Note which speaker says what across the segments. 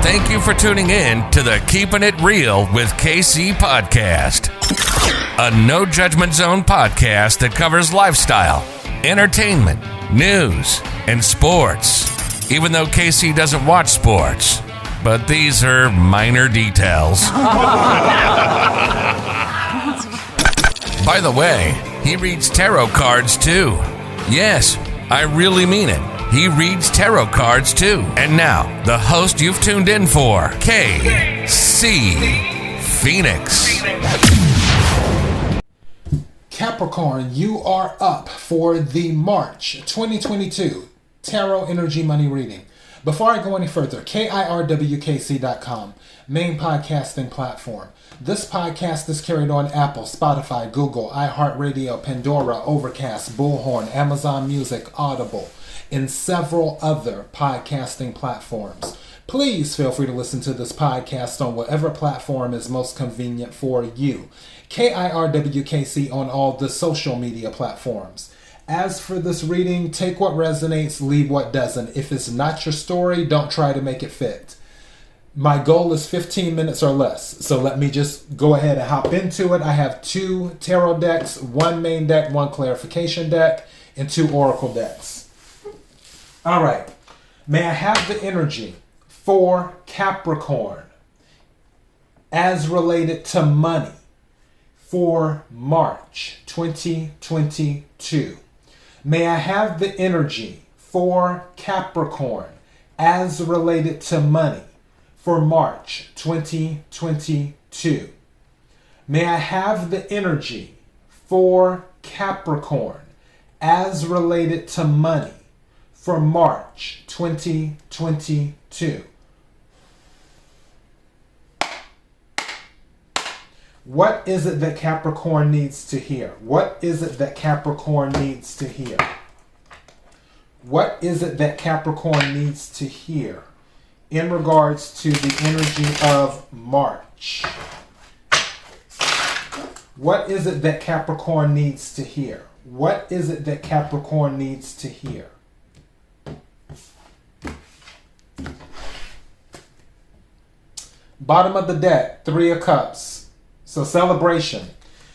Speaker 1: Thank you for tuning in to the Keeping It Real with KC podcast, a no judgment zone podcast that covers lifestyle, entertainment, news, and sports. Even though KC doesn't watch sports, but these are minor details. By the way, he reads tarot cards too. Yes, I really mean it. He reads tarot cards too. And now, the host you've tuned in for, KC Phoenix.
Speaker 2: Capricorn, you are up for the March 2022 Tarot Energy Money Reading. Before I go any further, KIRWKC.com, main podcasting platform. This podcast is carried on Apple, Spotify, Google, iHeartRadio, Pandora, Overcast, Bullhorn, Amazon Music, Audible, and several other podcasting platforms. Please feel free to listen to this podcast on whatever platform is most convenient for you. KIRWKC on all the social media platforms. As for this reading, take what resonates, leave what doesn't. If it's not your story, don't try to make it fit. My goal is 15 minutes or less, so let me just go ahead and hop into it. I have 2 tarot decks, 1 main deck, 1 clarification deck, and 2 oracle decks. All right, may I have the energy for Capricorn as related to money for March 2022? May I have the energy for Capricorn as related to money for March 2022? May I have the energy for Capricorn as related to money for March 2022? What is it that Capricorn needs to hear? What is it that Capricorn needs to hear? What is it that Capricorn needs to hear in regards to the energy of March? What is it that Capricorn needs to hear? What is it that Capricorn needs to hear? Bottom of the deck, 3 of Cups. So celebration.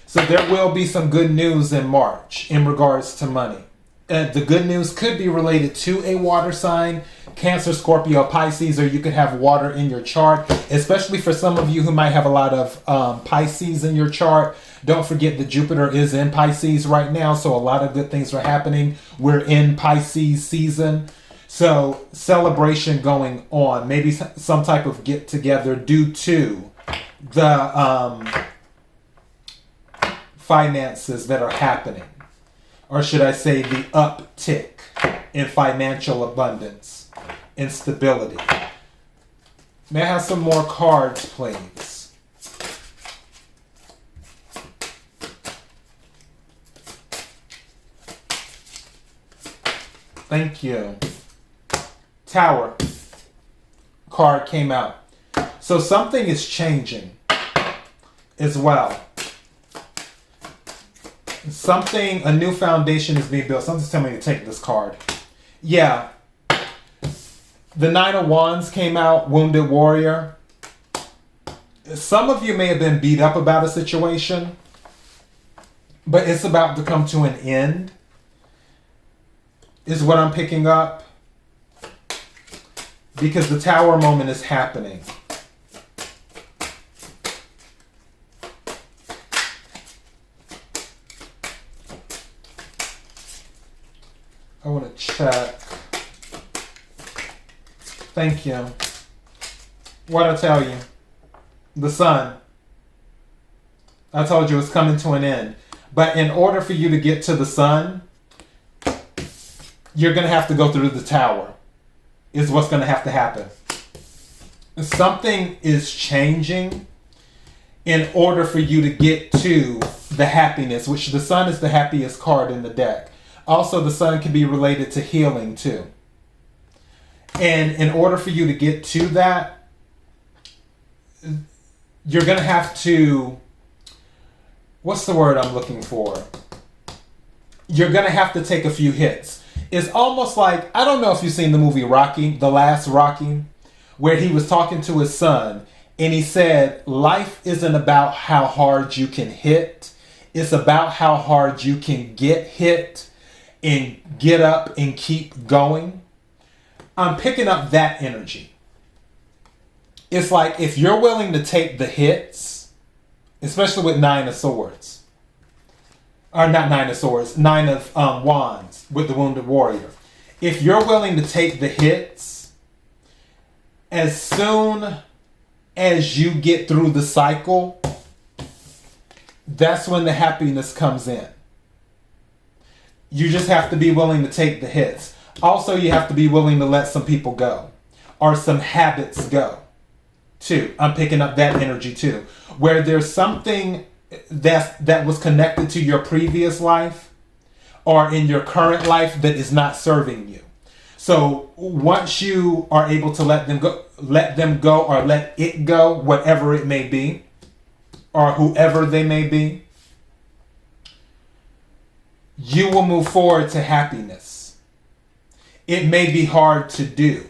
Speaker 2: So there will be some good news in March in regards to money. The good news could be related to a water sign, Cancer, Scorpio, Pisces, or you could have water in your chart, especially for some of you who might have a lot of Pisces in your chart. Don't forget that Jupiter is in Pisces right now, so a lot of good things are happening. We're in Pisces season. So celebration going on, maybe some type of get together due to the finances that are happening, or should I say the uptick in financial abundance and stability. May I have some more cards, please? Thank you. Tower card came out. So something is changing as well. A new foundation is being built. Something's telling me to take this card. Yeah. The 9 of Wands came out, Wounded Warrior. Some of you may have been beat up about a situation, but it's about to come to an end, is what I'm picking up. Because the Tower moment is happening. I want to check. Thank you. What'd I tell you? The Sun. I told you it's coming to an end. But in order for you to get to the Sun, you're going to have to go through the Tower. Is what's going to have to happen. Something is changing in order for you to get to the happiness, which the Sun is the happiest card in the deck. Also, the Sun can be related to healing too. And in order for you to get to that, you're going to have to, what's the word I'm looking for? You're going to have to take a few hits. It's almost like, I don't know if you've seen the movie Rocky, the last Rocky, where he was talking to his son, and he said, life isn't about how hard you can hit. It's about how hard you can get hit and get up and keep going. I'm picking up that energy. It's like if you're willing to take the hits, especially with Nine of Swords, or not Nine of Swords, Nine of Wands with the Wounded Warrior. If you're willing to take the hits, as soon as you get through the cycle, that's when the happiness comes in. You just have to be willing to take the hits. Also, you have to be willing to let some people go, or some habits go too. I'm picking up that energy too, where there's something that was connected to your previous life or in your current life that is not serving you. So once you are able to let them go or let it go, whatever it may be, or whoever they may be, you will move forward to happiness. It may be hard to do.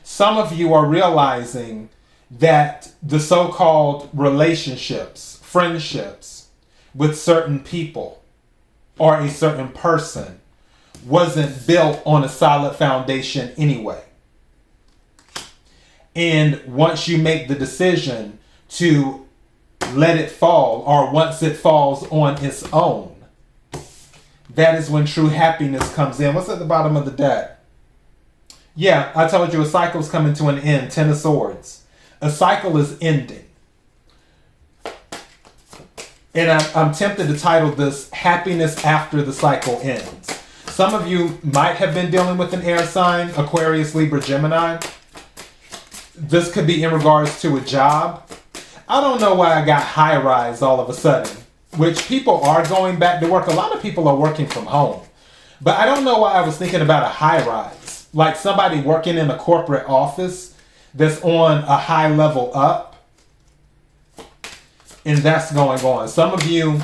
Speaker 2: Some of you are realizing that the so-called relationships, friendships with certain people or a certain person wasn't built on a solid foundation anyway. And once you make the decision to let it fall, or once it falls on its own, that is when true happiness comes in. What's at the bottom of the deck? Yeah, I told you a cycle is coming to an end. Ten of Swords. A cycle is ending. And I'm tempted to title this Happiness After the Cycle Ends. Some of you might have been dealing with an air sign, Aquarius, Libra, Gemini. This could be in regards to a job. I don't know why I got high rise all of a sudden, which people are going back to work. A lot of people are working from home. But I don't know why I was thinking about a high rise. Like somebody working in a corporate office that's on a high level up. And that's going on. Some of you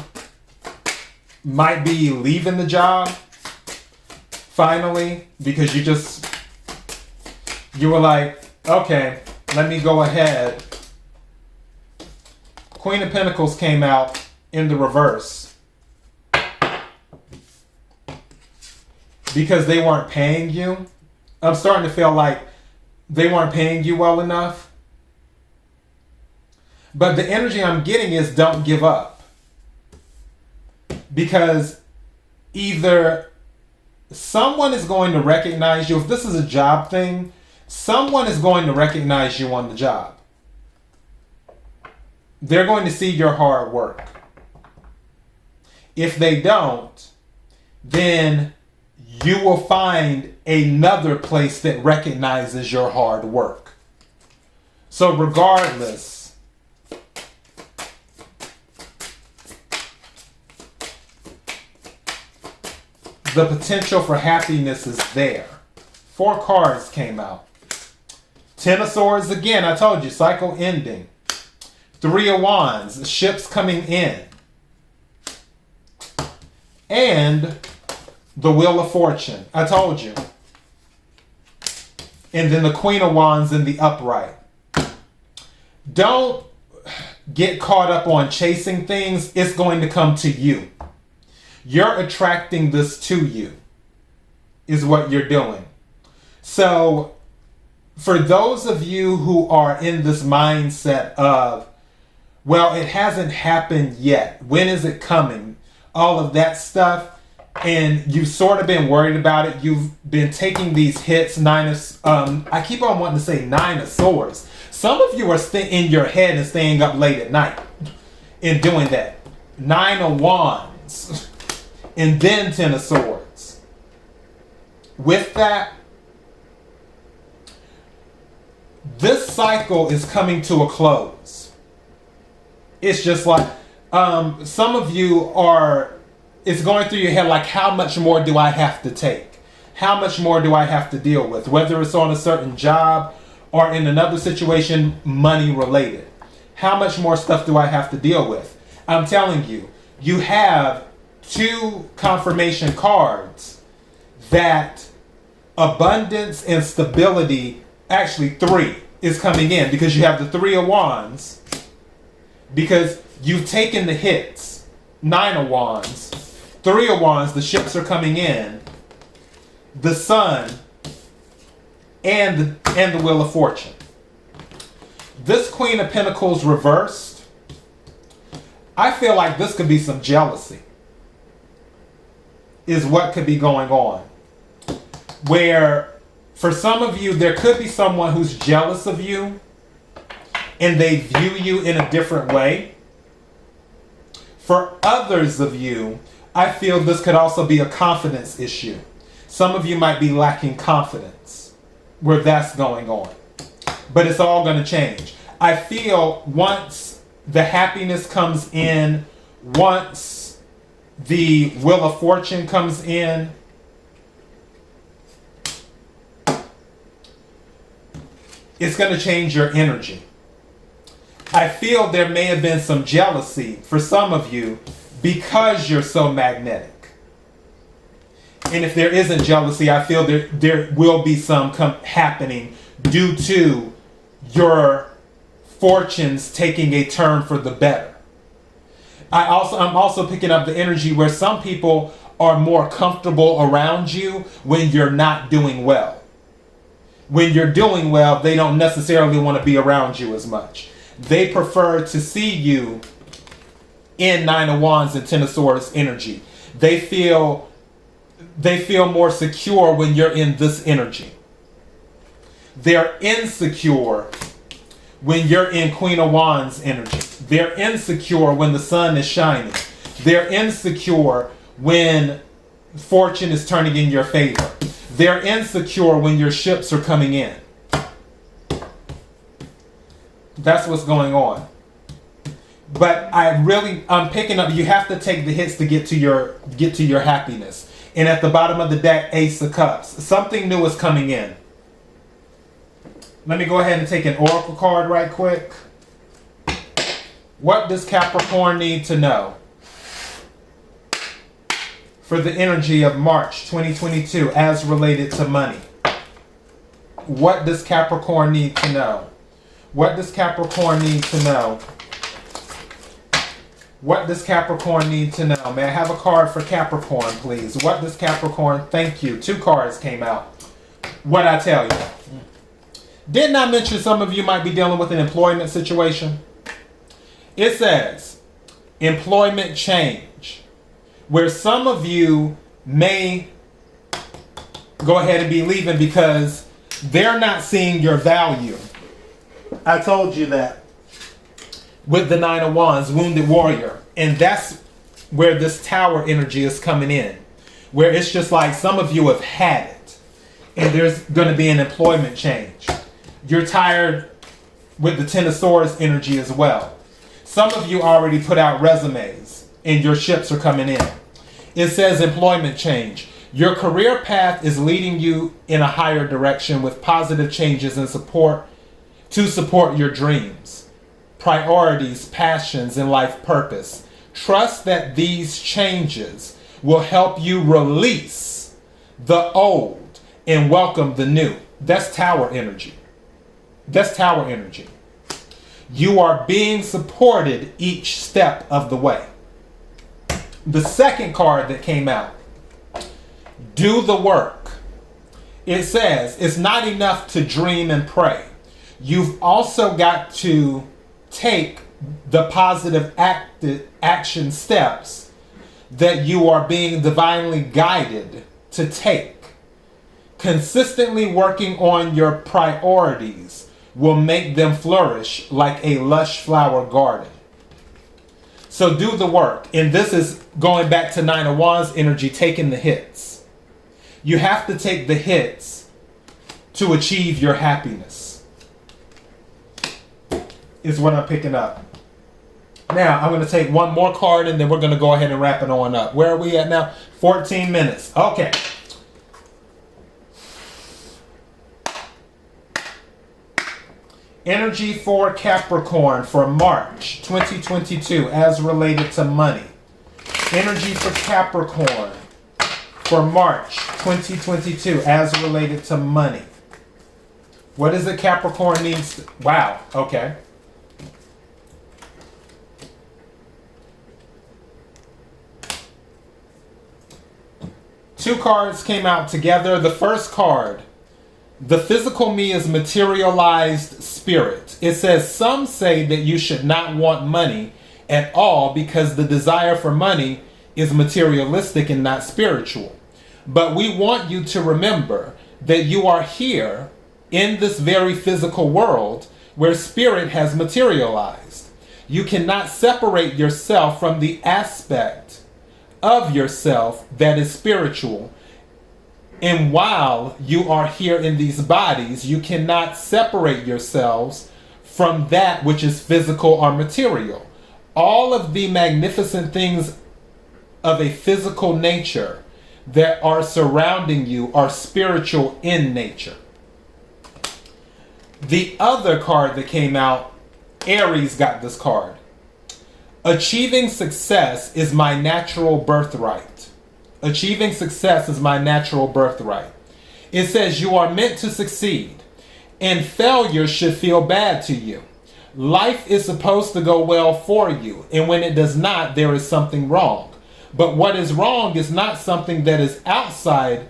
Speaker 2: might be leaving the job finally because you were like, okay, let me go ahead. Queen of Pentacles came out in the reverse because they weren't paying you. I'm starting to feel like they weren't paying you well enough. But the energy I'm getting is don't give up. Because either someone is going to recognize you. If this is a job thing, someone is going to recognize you on the job. They're going to see your hard work. If they don't, then you will find another place that recognizes your hard work. So regardless, the potential for happiness is there. 4 cards came out. 10 of Swords again, I told you, cycle ending. 3 of Wands, ships coming in. And the Wheel of Fortune, I told you. And then the Queen of Wands in the upright. Don't get caught up on chasing things. It's going to come to you. You're attracting this to you, is what you're doing. So, for those of you who are in this mindset of, well, it hasn't happened yet. When is it coming? All of that stuff. And you've sort of been worried about it. You've been taking these hits. I keep on wanting to say 9 of Swords. Some of you are in your head and staying up late at night and doing that. 9 of Wands. And then 10 of Swords. With that, this cycle is coming to a close. It's just like, some of you it's going through your head like, how much more do I have to take? How much more do I have to deal with? Whether it's on a certain job or in another situation, money related. How much more stuff do I have to deal with? I'm telling you, you have 2 confirmation cards that abundance and stability Actually, 3 is coming in because you have the 3 of Wands. Because you've taken the hits. 9 of Wands. 3 of Wands, the ships are coming in. The Sun. And the Wheel of Fortune. This Queen of Pentacles reversed. I feel like this could be some jealousy. Is what could be going on. Where for some of you, there could be someone who's jealous of you and they view you in a different way. For others of you, I feel this could also be a confidence issue. Some of you might be lacking confidence where that's going on. But it's all going to change. I feel once the happiness comes in, once the Wheel of Fortune comes in, it's going to change your energy. I feel there may have been some jealousy for some of you because you're so magnetic. And if there isn't jealousy, I feel there will be some happening due to your fortunes taking a turn for the better. I'm also picking up the energy where some people are more comfortable around you when you're not doing well. When you're doing well, they don't necessarily want to be around you as much. They prefer to see you in 9 of Wands and 10 of Swords energy. They feel more secure when you're in this energy. They're insecure when you're in Queen of Wands energy. They're insecure when the sun is shining. They're insecure when fortune is turning in your favor. They're insecure when your ships are coming in. That's what's going on. But I'm picking up, you have to take the hits to get to your happiness. And at the bottom of the deck, Ace of Cups. Something new is coming in. Let me go ahead and take an oracle card right quick. What does Capricorn need to know for the energy of March 2022 as related to money? What does Capricorn need to know? What does Capricorn need to know? What does Capricorn need to know? May I have a card for Capricorn, please? What does Capricorn... Thank you. 2 cards came out. What'd I tell you? Didn't I mention some of you might be dealing with an employment situation? It says, employment change. Where some of you may go ahead and be leaving because they're not seeing your value. I told you that. With the 9 of Wands, Wounded Warrior. And that's where this Tower energy is coming in. Where it's just like some of you have had it. And there's going to be an employment change. You're tired with the 10 of Swords energy as well. Some of you already put out resumes and your ships are coming in. It says employment change. Your career path is leading you in a higher direction with positive changes and support to support your dreams, priorities, passions, and life purpose. Trust that these changes will help you release the old and welcome the new. That's Tower energy. That's Tower energy. You are being supported each step of the way. The second card that came out, do the work. It says it's not enough to dream and pray. You've also got to take the positive action steps that you are being divinely guided to take. Consistently working on your priorities will make them flourish like a lush flower garden. So do the work. And this is going back to 9 of Wands energy, taking the hits. You have to take the hits to achieve your happiness. Is what I'm picking up. Now, I'm going to take one more card and then we're going to go ahead and wrap it on up. Where are we at now? 14 minutes. Okay. Energy for Capricorn for March 2022 as related to money. Energy for Capricorn for March 2022 as related to money. What is it Capricorn needs? Wow. Okay. Two cards came out together. The first card, the physical me is materialized spirit. It says, some say that you should not want money at all because the desire for money is materialistic and not spiritual. But we want you to remember that you are here in this very physical world where spirit has materialized. You cannot separate yourself from the aspect of yourself that is spiritual. And while you are here in these bodies, you cannot separate yourselves from that which is physical or material. All of the magnificent things of a physical nature that are surrounding you are spiritual in nature. The other card that came out, Aries got this card. Achieving success is my natural birthright. Achieving success is my natural birthright. It says you are meant to succeed, and failure should feel bad to you. Life is supposed to go well for you, and when it does not, there is something wrong. But what is wrong is not something that is outside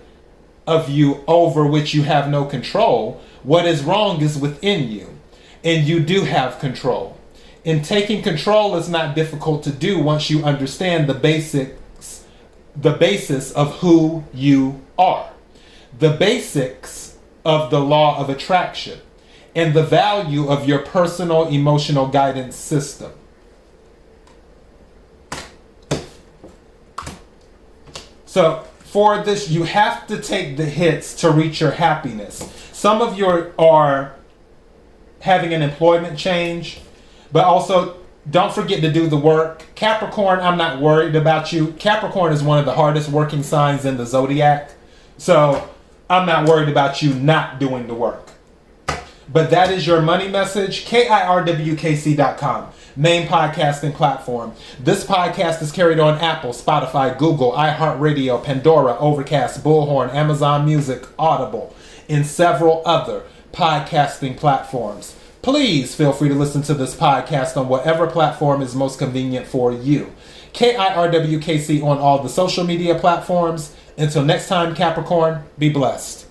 Speaker 2: of you over which you have no control. What is wrong is within you, and you do have control. And taking control is not difficult to do once you understand the basis of who you are, the basics of the law of attraction, and the value of your personal emotional guidance system. So for this, you have to take the hits to reach your happiness. Some of you are having an employment change, but also don't forget to do the work. Capricorn, I'm not worried about you. Capricorn is one of the hardest working signs in the zodiac. So I'm not worried about you not doing the work. But that is your money message. KIRWKC.com, main podcasting platform. This podcast is carried on Apple, Spotify, Google, iHeartRadio, Pandora, Overcast, Bullhorn, Amazon Music, Audible, and several other podcasting platforms. Please feel free to listen to this podcast on whatever platform is most convenient for you. KIRWKC on all the social media platforms. Until next time, Capricorn, be blessed.